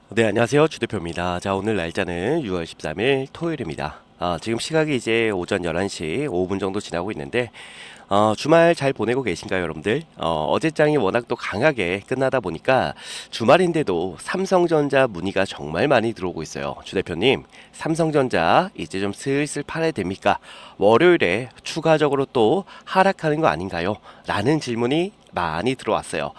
네, 안녕하세요. 주대표입니다. 자, 오늘 날짜는 6월 13일 토요일입니다. 지금 시각이 이제 오전 11시 5분 정도 지나고 있는데, 주말 잘 보내고 계신가요, 여러분들? 어제장이 워낙 또 강하게 끝나다 보니까 주말인데도 삼성전자 문의가 정말 많이 들어오고 있어요. 주대표님, 삼성전자 이제 좀 슬슬 팔아야 됩니까? 월요일에 추가적으로 또 하락하는 거 아닌가요? 라는 질문이 많이 들어왔어요.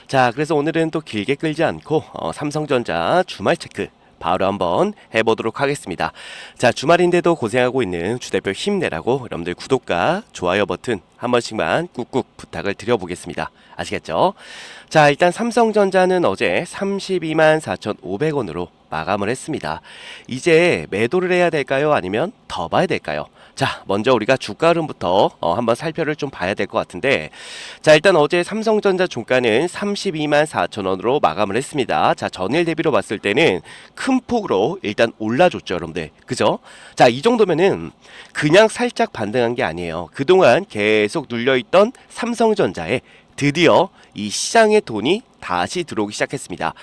자, 그래서 오늘은 또 길게 끌지 않고 삼성전자 주말 체크 바로 한번 해보도록 하겠습니다. 자, 주말인데도 고생하고 있는 주대표 힘내라고 여러분들 구독과 좋아요 버튼 한 번씩만 꾹꾹 부탁을 드려보겠습니다. 아시겠죠? 자, 일단 삼성전자는 어제 32만 4,500원으로 마감을 했습니다. 이제 매도를 해야 될까요? 아니면 더 봐야 될까요? 자, 먼저 우리가 주가 흐름부터 한번 살펴를 좀 봐야 될 것 같은데, 자, 일단 어제 삼성전자 종가는 32만 4천원으로 마감을 했습니다. 자, 전일 대비로 봤을 때는 큰 폭으로 일단 올라줬죠, 여러분들. 그죠? 자, 이 정도면은 그냥 살짝 반등한 게 아니에요. 그동안 계속 눌려있던 삼성전자에 드디어 이 시장의 돈이 다시 들어오기 시작했습니다.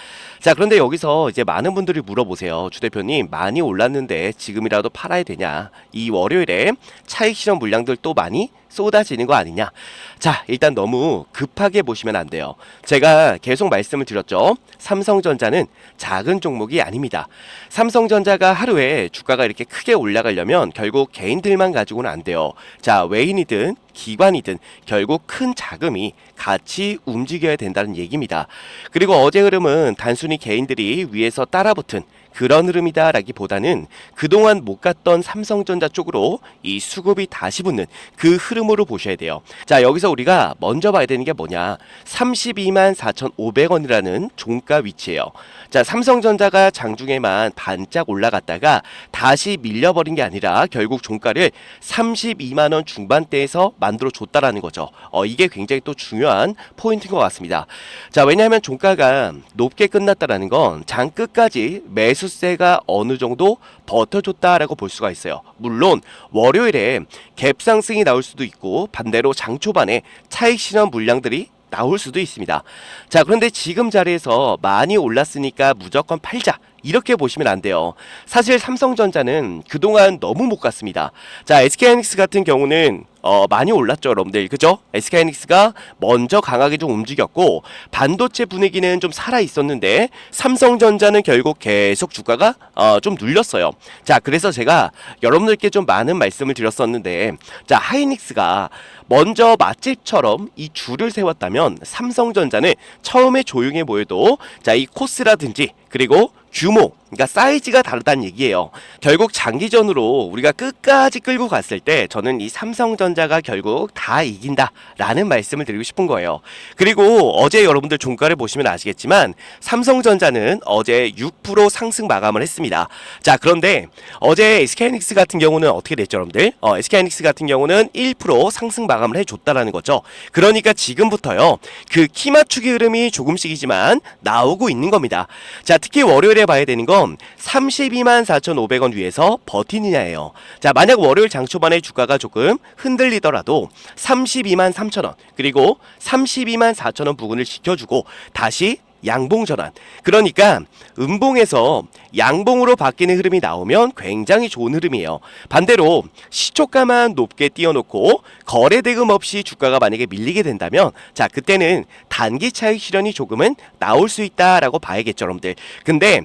자, 그런데 여기서 이제 많은 분들이 물어보세요. 주 대표님, 많이 올랐는데 지금이라도 팔아야 되냐? 이 월요일에 차익 실현 물량들 또 많이 쏟아지는 거 아니냐? 자, 일단 너무 급하게 보시면 안 돼요. 제가 계속 말씀을 드렸죠. 삼성전자는 작은 종목이 아닙니다. 삼성전자가 하루에 주가가 이렇게 크게 올라가려면 결국 개인들만 가지고는 안 돼요. 자, 외인이든 기관이든 결국 큰 자금이 같이 움직여야 된다는 얘기입니다. 그리고 어제 흐름은 단순히 개인들이 위에서 따라붙은 그런 흐름이다라기보다는 그동안 못 갔던 삼성전자 쪽으로 이 수급이 다시 붙는 그 흐름으로 보셔야 돼요. 자, 여기서 우리가 먼저 봐야 되는 게 뭐냐? 32만 4,500원이라는 종가 위치예요. 자, 삼성전자가 장중에만 반짝 올라갔다가 다시 밀려버린 게 아니라 결국 종가를 32만 원 중반대에서 만들어 줬다라는 거죠. 이게 굉장히 또 중요한 포인트인 것 같습니다. 자, 왜냐하면 종가가 높게 끝났다라는 건 장 끝까지 매수세가 어느 정도 버텨줬다라고 볼 수가 있어요. 물론 월요일에 갭 상승이 나올 수도 있고 반대로 장 초반에 차익 실현 물량들이 나올 수도 있습니다. 자, 그런데 지금 자리에서 많이 올랐으니까 무조건 팔자, 이렇게 보시면 안 돼요. 사실 삼성전자는 그동안 너무 못 갔습니다. 자, SK하이닉스 같은 경우는 많이 올랐죠, 여러분들. 그죠? SK하이닉스가 먼저 강하게 좀 움직였고 반도체 분위기는 좀 살아 있었는데 삼성전자는 결국 계속 주가가 좀 눌렸어요. 자, 그래서 제가 여러분들께 좀 많은 말씀을 드렸었는데, 자, 하이닉스가 먼저 맛집처럼 이 줄을 세웠다면 삼성전자는 처음에 조용해 보여도 자, 이 코스라든지 그리고 규모, 그러니까 사이즈가 다르다는 얘기예요. 결국 장기전으로 우리가 끝까지 끌고 갔을 때 저는 이 삼성전자가 결국 다 이긴다라는 말씀을 드리고 싶은 거예요. 그리고 어제 여러분들 종가를 보시면 아시겠지만 삼성전자는 어제 6% 상승 마감을 했습니다. 자, 그런데 어제 SK하이닉스 같은 경우는 어떻게 됐죠, 여러분들? SK하이닉스 같은 경우는 1% 상승 마감을 해줬다라는 거죠. 그러니까 지금부터요, 그 키 맞추기 흐름이 조금씩이지만 나오고 있는 겁니다. 자, 특히 월요일에 봐야 되는 건 32만 4,500원 위에서 버티느냐예요. 자, 만약 월요일 장 초반에 주가가 조금 흔들리더라도 32만 3천원 그리고 32만 4천원 부근을 지켜주고 다시 양봉 전환, 그러니까 음봉에서 양봉으로 바뀌는 흐름이 나오면 굉장히 좋은 흐름이에요. 반대로 시초가만 높게 띄워놓고 거래 대금 없이 주가가 만약에 밀리게 된다면 자, 그때는 단기 차익 실현이 조금은 나올 수 있다라고 봐야겠죠, 여러분들. 근데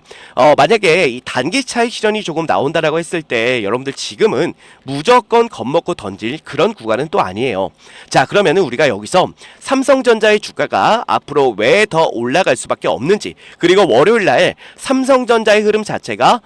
만약에 이 단기 차익 실현이 조금 나온다라고 했을 때 여러분들 지금은 무조건 겁먹고 던질 그런 구간은 또 아니에요. 자, 그러면은 우리가 여기서 삼성전자의 주가가 앞으로 왜 더 올라갈 수밖에 없는지, 그리고 월요일날 삼성전자의 흐름 자체가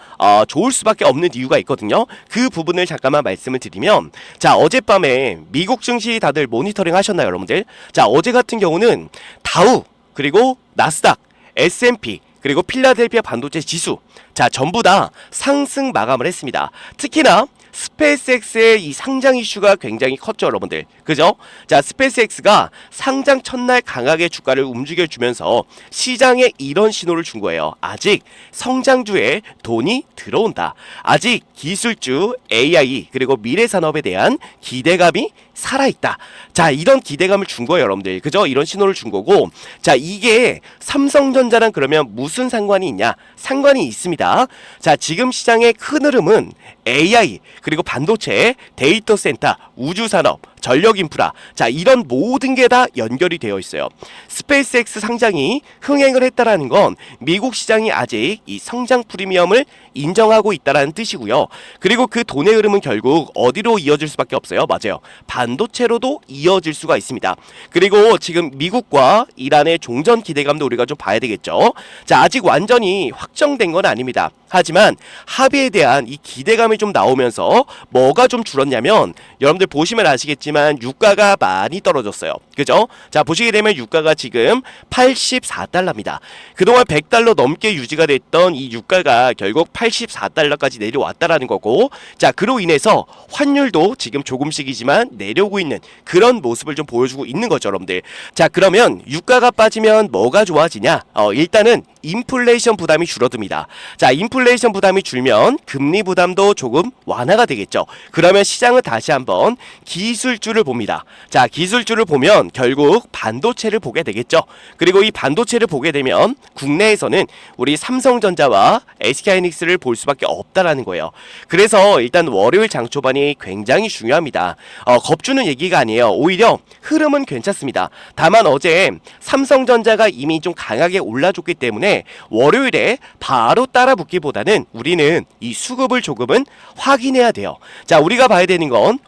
좋을 수밖에 없는 이유가 있거든요. 그 부분을 잠깐만 말씀을 드리면, 자, 어젯밤에 미국 증시 다들 모니터링 하셨나요, 여러분들? 자, 어제 같은 경우는 다우 그리고 나스닥, S&P 그리고 필라델피아 반도체 지수, 자, 전부 다 상승 마감을 했습니다. 특히나 스페이스X의 이 상장 이슈가 굉장히 컸죠, 여러분들. 그죠? 자, 스페이스X가 상장 첫날 강하게 주가를 움직여주면서 시장에 이런 신호를 준 거예요. 아직 성장주에 돈이 들어온다. 아직 기술주, AI, 그리고 미래 산업에 대한 기대감이 살아있다. 자, 이런 기대감을 준 거예요, 여러분들. 그죠? 이런 신호를 준 거고. 자, 이게 삼성전자랑 그러면 무슨 상관이 있냐? 상관이 있습니다. 자, 지금 시장의 큰 흐름은 AI, 그리고 반도체, 데이터 센터, 우주산업, 전력 인프라. 자, 이런 모든 게 다 연결이 되어 있어요. 스페이스X 상장이 흥행을 했다라는 건 미국 시장이 아직 이 성장 프리미엄을 인정하고 있다라는 뜻이고요. 그리고 그 돈의 흐름은 결국 어디로 이어질 수밖에 없어요. 맞아요. 반도체로도 이어질 수가 있습니다. 그리고 지금 미국과 이란의 종전 기대감도 우리가 좀 봐야 되겠죠. 자, 아직 완전히 확정된 건 아닙니다. 하지만 합의에 대한 이 기대감이 좀 나오면서 뭐가 좀 줄었냐면 여러분들 보시면 아시겠지만 유가가 많이 떨어졌어요. 그죠? 자, 보시게 되면 유가가 지금 84달러입니다. 그동안 100달러 넘게 유지가 됐던 이 유가가 결국 84달러까지 내려왔다라는 거고, 자, 그로 인해서 환율도 지금 조금씩이지만 내려오고 있는 그런 모습을 좀 보여주고 있는 거죠, 여러분들. 자, 그러면 유가가 빠지면 뭐가 좋아지냐? 일단은 인플레이션 부담이 줄어듭니다. 자, 인플레이션 부담이 줄면 금리 부담도 조금 완화가 되겠죠. 그러면 시장은 다시 한번 기술주를 봅니다. 자, 기술주를 보면 결국 반도체를 보게 되겠죠. 그리고 이 반도체를 보게 되면 국내에서는 우리 삼성전자와 SK하이닉스를 볼 수밖에 없다라는 거예요. 그래서 일단 월요일 장 초반이 굉장히 중요합니다. 겁주는 얘기가 아니에요. 오히려 흐름은 괜찮습니다. 다만 어제 삼성전자가 이미 좀 강하게 올라줬기 때문에 월요일에 바로 따라붙기보다는 우리는 이 수급을 조금은 확인해야 돼요. 자, 우리가 봐야 되는 건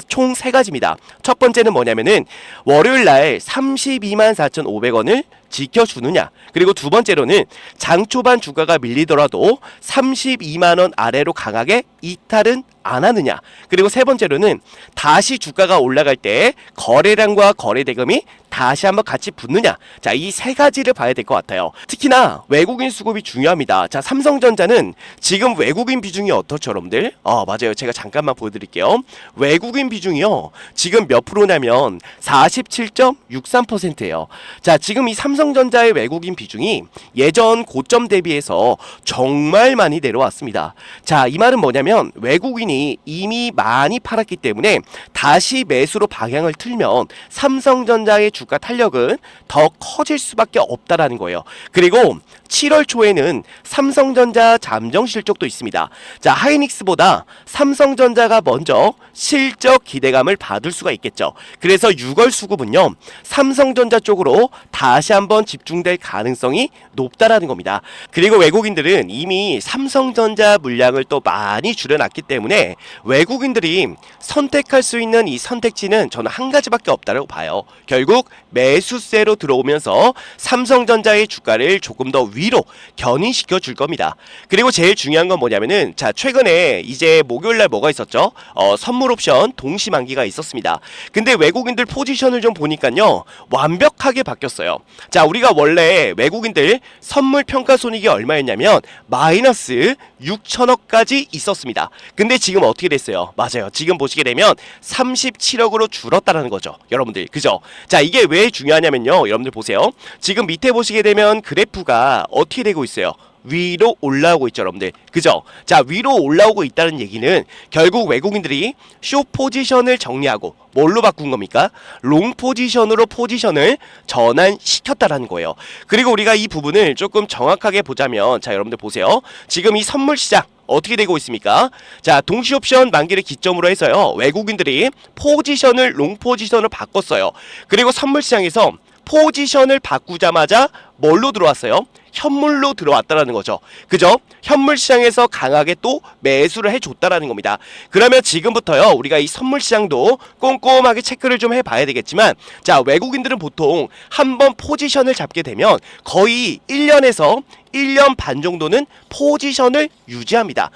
총 세 가지입니다. 첫 번째는 뭐냐면은 월요일 날 32만 4,500원을 지켜주느냐. 그리고 두 번째로는 장 초반 주가가 밀리더라도 32만원 아래로 강하게 이탈은 안 하느냐. 그리고 세 번째로는 다시 주가가 올라갈 때 거래량과 거래대금이 다시 한번 같이 붙느냐. 자, 이 세 가지를 봐야 될 것 같아요. 특히나 외국인 수급이 중요합니다. 자, 삼성전자는 지금 외국인 비중이 어떻죠, 여러분들? 맞아요. 제가 잠깐만 보여드릴게요. 외국인 비중이요. 지금 몇 프로냐면 47.63%예요. 자, 지금 이 삼성전자의 외국인 비중이 예전 고점 대비해서 정말 많이 내려왔습니다. 자, 이 말은 뭐냐면 외국인이 이미 많이 팔았기 때문에 다시 매수로 방향을 틀면 삼성전자의 주가 탄력은 더 커질 수밖에 없다라는 거예요. 그리고 7월 초에는 삼성전자 잠정 실적도 있습니다. 자, 하이닉스보다 삼성전자가 먼저 실적 기대감을 받을 수가 있겠죠. 그래서 6월 수급은요, 삼성전자 쪽으로 다시 한번 집중될 가능성이 높다라는 겁니다. 그리고 외국인들은 이미 삼성전자 물량을 또 많이 줄여놨기 때문에 외국인들이 선택할 수 있는 이 선택지는 저는 한 가지밖에 없다고 봐요. 결국 매수세로 들어오면서 삼성전자의 주가를 조금 더 위로 견인시켜 줄 겁니다. 그리고 제일 중요한 건 뭐냐면은, 자, 최근에 이제 목요일날 뭐가 있었죠? 선물 옵션 동시 만기가 있었습니다. 근데 외국인들 포지션을 좀 보니까요, 완벽하게 바뀌었어요. 자, 우리가 원래 외국인들 선물 평가 손익이 얼마였냐면 마이너스 6천억까지 있었습니다. 근데 지금 어떻게 됐어요? 맞아요. 지금 보시게 되면 37억으로 줄었다라는 거죠, 여러분들. 그죠? 자, 이게 왜 중요하냐면요, 여러분들 보세요. 지금 밑에 보시게 되면 그래프가 어떻게 되고 있어요? 위로 올라오고 있죠, 여러분들. 그죠? 자, 위로 올라오고 있다는 얘기는 결국 외국인들이 숏 포지션을 정리하고 뭘로 바꾼 겁니까? 롱 포지션으로 포지션을 전환시켰다라는 거예요. 그리고 우리가 이 부분을 조금 정확하게 보자면, 자, 여러분들 보세요. 지금 이 선물 시장 어떻게 되고 있습니까? 자, 동시 옵션 만기를 기점으로 해서요, 외국인들이 포지션을 롱 포지션을 바꿨어요. 그리고 선물 시장에서 포지션을 바꾸자마자 뭘로 들어왔어요? 현물로 들어왔다라는 거죠. 그죠? 현물 시장에서 강하게 또 매수를 해줬다라는 겁니다. 그러면 지금부터요, 우리가 이 선물 시장도 꼼꼼하게 체크를 좀 해봐야 되겠지만, 자, 외국인들은 보통 한번 포지션을 잡게 되면 거의 1년에서 1년 반 정도는 포지션을 유지합니다.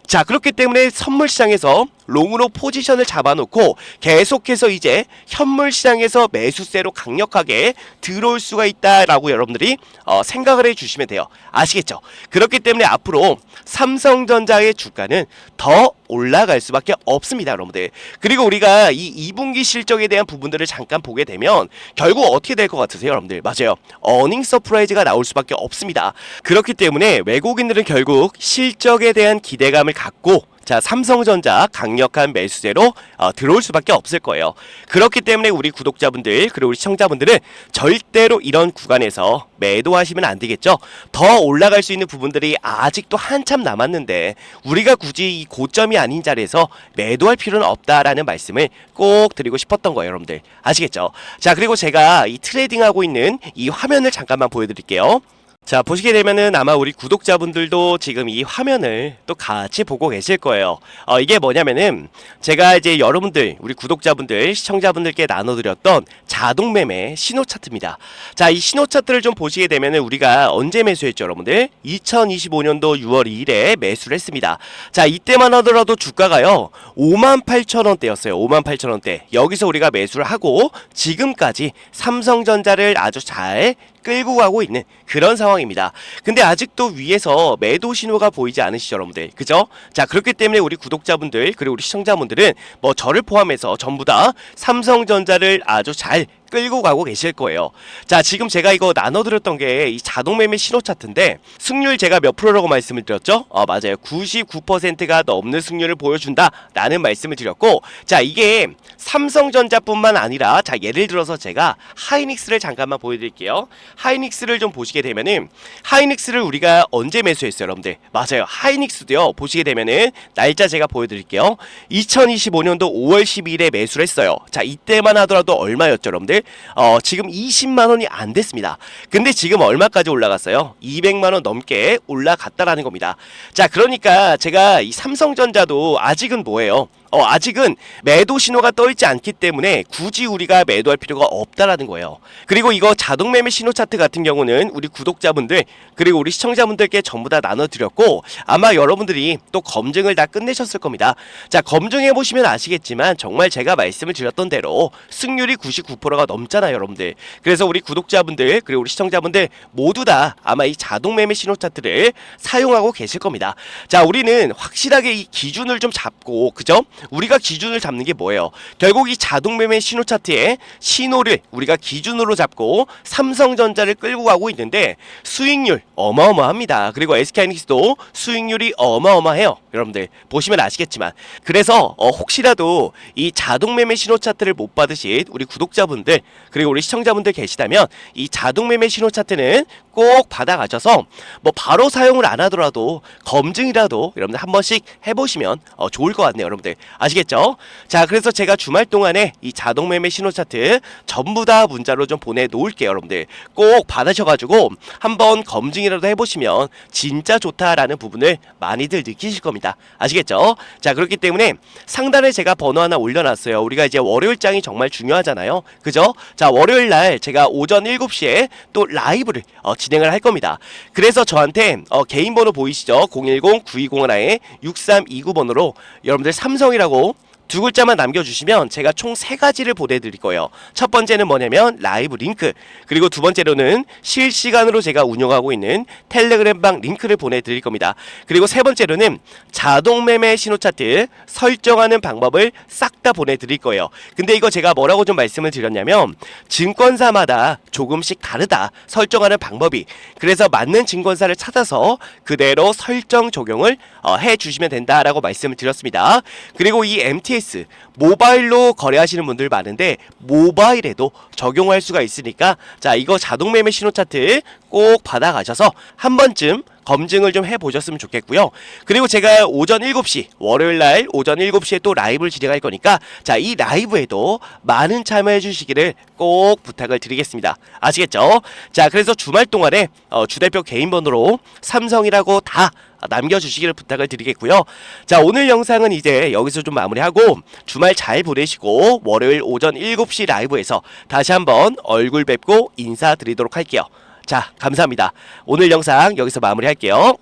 자, 그렇기 때문에 선물 시장에서 롱으로 포지션을 잡아놓고 계속해서 이제 현물 시장에서 매수세로 강력하게 들어올 수가 있다라고 여러분들이 생각을 해주시면 돼요. 아시겠죠? 그렇기 때문에 앞으로 삼성전자의 주가는 더 올라갈 수밖에 없습니다, 여러분들. 그리고 우리가 이 2분기 실적에 대한 부분들을 잠깐 보게 되면 결국 어떻게 될 것 같으세요, 여러분들? 맞아요. 어닝 서프라이즈가 나올 수밖에 없습니다. 그렇기 때문에 외국인들은 결국 실적에 대한 기대감을 갖고 자, 삼성전자 강력한 매수세로 들어올 수밖에 없을 거예요. 그렇기 때문에 우리 구독자분들 그리고 우리 시청자분들은 절대로 이런 구간에서 매도하시면 안 되겠죠. 더 올라갈 수 있는 부분들이 아직도 한참 남았는데 우리가 굳이 이 고점이 아닌 자리에서 매도할 필요는 없다라는 말씀을 꼭 드리고 싶었던 거예요, 여러분들. 아시겠죠? 자, 그리고 제가 이 트레이딩하고 있는 이 화면을 잠깐만 보여드릴게요. 자, 보시게 되면은 아마 우리 구독자분들도 지금 이 화면을 또 같이 보고 계실 거예요. 이게 뭐냐면은 제가 이제 여러분들, 우리 구독자분들, 시청자분들께 나눠드렸던 자동매매 신호 차트입니다. 자, 이 신호 차트를 좀 보시게 되면은 우리가 언제 매수했죠, 여러분들? 2025년도 6월 2일에 매수를 했습니다. 자, 이때만 하더라도 주가가요, 58,000원대였어요. 58,000원대. 여기서 우리가 매수를 하고 지금까지 삼성전자를 아주 잘 끌고 가고 있는 그런 상황입니다. 근데 아직도 위에서 매도 신호가 보이지 않으시죠, 여러분들? 그죠? 자, 그렇기 때문에 우리 구독자분들 그리고 우리 시청자분들은 뭐 저를 포함해서 전부 다 삼성전자를 아주 잘 끌고 가고 계실 거예요. 자, 지금 제가 이거 나눠드렸던 게 이 자동매매 신호 차트인데 승률 제가 몇 프로라고 말씀을 드렸죠? 맞아요. 99%가 넘는 승률을 보여준다 라는 말씀을 드렸고, 자, 이게 삼성전자뿐만 아니라, 자, 예를 들어서 제가 하이닉스를 잠깐만 보여드릴게요. 하이닉스를 좀 보시게 되면은 하이닉스를 우리가 언제 매수했어요, 여러분들? 맞아요. 하이닉스도요, 보시게 되면은 날짜 제가 보여드릴게요. 2025년도 5월 12일에 매수를 했어요. 자, 이때만 하더라도 얼마였죠, 여러분들? 지금 20만원이 안 됐습니다. 근데 지금 얼마까지 올라갔어요? 200만원 넘게 올라갔다라는 겁니다. 자, 그러니까 제가 이 삼성전자도 아직은 뭐예요? 아직은 매도 신호가 떠있지 않기 때문에 굳이 우리가 매도할 필요가 없다라는 거예요. 그리고 이거 자동매매 신호 차트 같은 경우는 우리 구독자분들 그리고 우리 시청자분들께 전부 다 나눠드렸고, 아마 여러분들이 또 검증을 다 끝내셨을 겁니다. 자, 검증해보시면 아시겠지만 정말 제가 말씀을 드렸던 대로 승률이 99%가 넘잖아요, 여러분들. 그래서 우리 구독자분들 그리고 우리 시청자분들 모두 다 아마 이 자동매매 신호 차트를 사용하고 계실 겁니다. 자, 우리는 확실하게 이 기준을 좀 잡고, 그죠? 우리가 기준을 잡는 게 뭐예요? 결국 이 자동매매 신호 차트의 신호를 우리가 기준으로 잡고 삼성전자를 끌고 가고 있는데 수익률 어마어마합니다. 그리고 SK하이닉스도 수익률이 어마어마해요. 여러분들 보시면 아시겠지만. 그래서 혹시라도 이 자동매매 신호 차트를 못 받으신 우리 구독자분들 그리고 우리 시청자분들 계시다면 이 자동매매 신호 차트는 꼭 받아가셔서 뭐 바로 사용을 안 하더라도 검증이라도 여러분들 한 번씩 해보시면 좋을 것 같네요, 여러분들. 아시겠죠? 자, 그래서 제가 주말 동안에 이 자동매매 신호 차트 전부 다 문자로 좀 보내놓을게요, 여러분들. 꼭 받으셔가지고 한번 검증이라도 해보시면 진짜 좋다라는 부분을 많이들 느끼실 겁니다. 아시겠죠? 자, 그렇기 때문에 상단에 제가 번호 하나 올려놨어요. 우리가 이제 월요일장이 정말 중요하잖아요. 그죠? 자, 월요일날 제가 오전 7시에 또 라이브를 진행을 할 겁니다. 그래서 저한테 개인 번호 보이시죠? 010-9201-6329번으로 여러분들 삼성이라고 두 글자만 남겨주시면 제가 총 3가지를 보내드릴 거예요. 첫 번째는 뭐냐면 라이브 링크, 그리고 두 번째로는 실시간으로 제가 운영하고 있는 텔레그램방 링크를 보내드릴 겁니다. 그리고 세 번째로는 자동매매 신호차트 설정하는 방법을 싹 다 보내드릴 거예요. 근데 이거 제가 뭐라고 좀 말씀을 드렸냐면 증권사마다 조금씩 다르다, 설정하는 방법이. 그래서 맞는 증권사를 찾아서 그대로 설정 적용을 해주시면 된다라고 말씀을 드렸습니다. 그리고 이 MTS 모바일로 거래하시는 분들 많은데 모바일에도 적용할 수가 있으니까, 자, 이거 자동매매 신호 차트 꼭 받아가셔서 한 번쯤 검증을 좀 해보셨으면 좋겠고요. 그리고 제가 오전 7시 월요일날 오전 7시에 또 라이브를 진행할 거니까, 자, 이 라이브에도 많은 참여해 주시기를 꼭 부탁을 드리겠습니다. 아시겠죠? 자, 그래서 주말 동안에 주대표 개인 번호로 삼성이라고 다 남겨주시기를 부탁을 드리겠고요. 자, 오늘 영상은 이제 여기서 좀 마무리하고 주말 잘 보내시고 월요일 오전 7시 라이브에서 다시 한번 얼굴 뵙고 인사드리도록 할게요. 자, 감사합니다. 오늘 영상 여기서 마무리할게요.